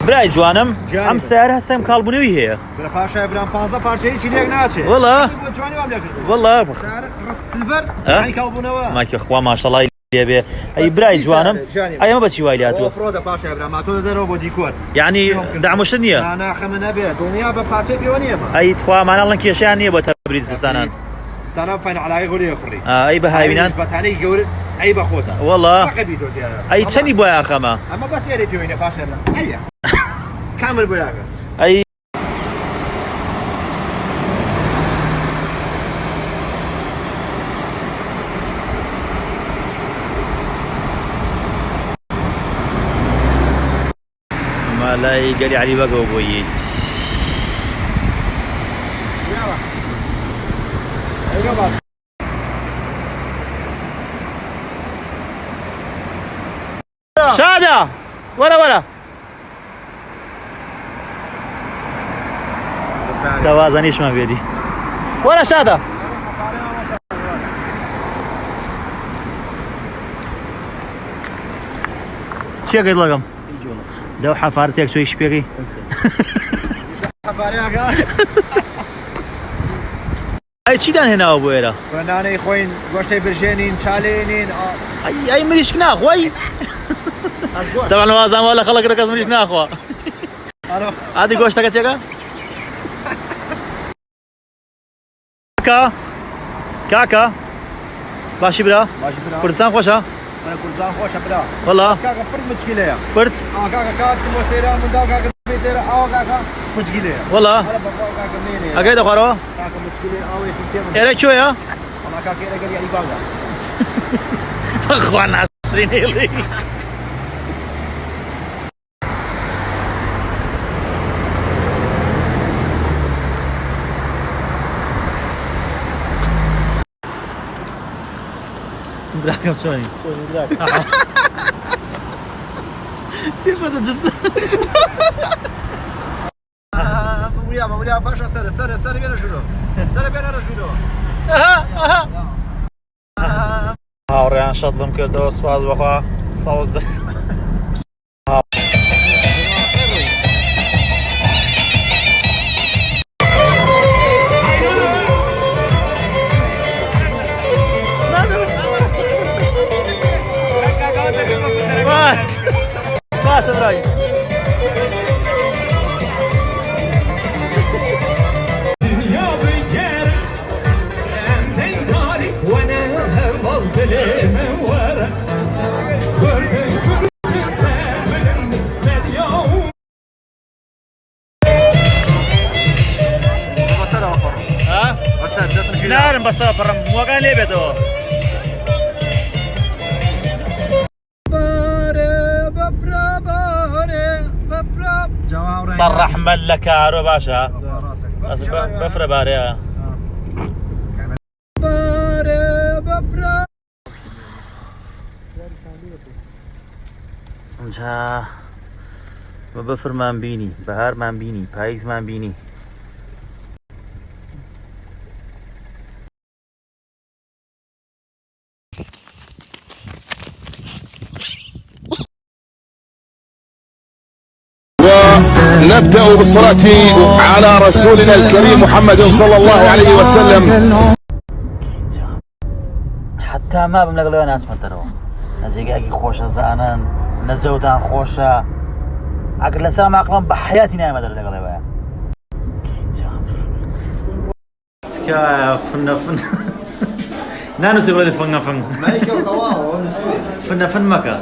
برای جوانم ئەم سیارە هەستم کاڵبوونەوەی هەیە پاشای برام 15 پارچەی چی لێک ناچێت وەڵا وەڵا سیلڤەر کاڵبوونەوە ماکە خوا ماشەڵای لێبێ ئەی برای جوانم ئەمە بەچی وای لاتوە ئۆفرۆدە پاشای برام تۆ دەرەوە بۆ دیکۆر یعنی دامۆشت نییە ناخەمە نەبێت دڵنیا بە پارچەی پێوە نییە ئەی تخوا ماناڵەن کێشیان نییە بۆ تەبرید زستانان ستانە فەن علاقەی گۆلی خوڕی ئەی بە هاوینان بەتانەی گەورە ئەی بەخۆتە وەڵا ئەی چەندی بۆ یاخەمە ئەمە بەس ئێرە پێوەینە پاشای برام ئەیە کامل بۆ یاکە ئەی مالای گەلی علی بەگەوە بۆیت شادە وەرە وەرە سەوازەنیشمان بێدی وەرە شادە چیەکەیت لەگەم دەو حەفارەتێک چۆی شپێکی ئەی چیدان هێناوە بۆ ئێرە نانەی خۆین گۆشتەی برژێنین چالێنین ئەی مریشک ناخوای دەوان وازانوا لە خەڵک کەس مریشک ناخوا ئادی گۆشتەکە چێکە کاکە باشی برا کوردستان خۆشە کوردستان خۆشە برا وەڵا کاکە پرت مچکیلەیە پرت کاکە کاتم بۆ سەیران منداڵ کاکە بێتێرە ئاوا کاکە مچکیلەیە وەڵا ئەگەی دەخوارەوە کاکە مچکیلەیە ئاوێکی تێم ئێرە کوێیە وەڵا کاکە ئێرە گەلی عەلی باغا بەخوا ناسرین هێڵی براكم شلوني؟ شلوني براك؟ سيفة جبسة مولیا باشا سر بينا شنو؟ سر بينا شنو؟ هاوڕێیان شەدڵم کردەوە سوپاس بەخوا ساوز دەست باشە برای نارم بەسەوە پڕم مووەکان لێ بێتەوە سەڕ ڕەحمەت لە کارۆ باشە بەفرە بارەیە ئەمجا بە بەفرمان بینی بەهارمان بینی پاییزمان بینی نبدأ بالصلاة على رسولنا الكريم محمد صلى الله عليه وسلم. حتى ما بملقى ناس متروا نزيقاقي خوشة زانان نزوتان خوشة عقل لسلام عقلهم بحياتنا ما دري لقى سكا فن نانو سيقول لي فن ما يكون طواه فن مكة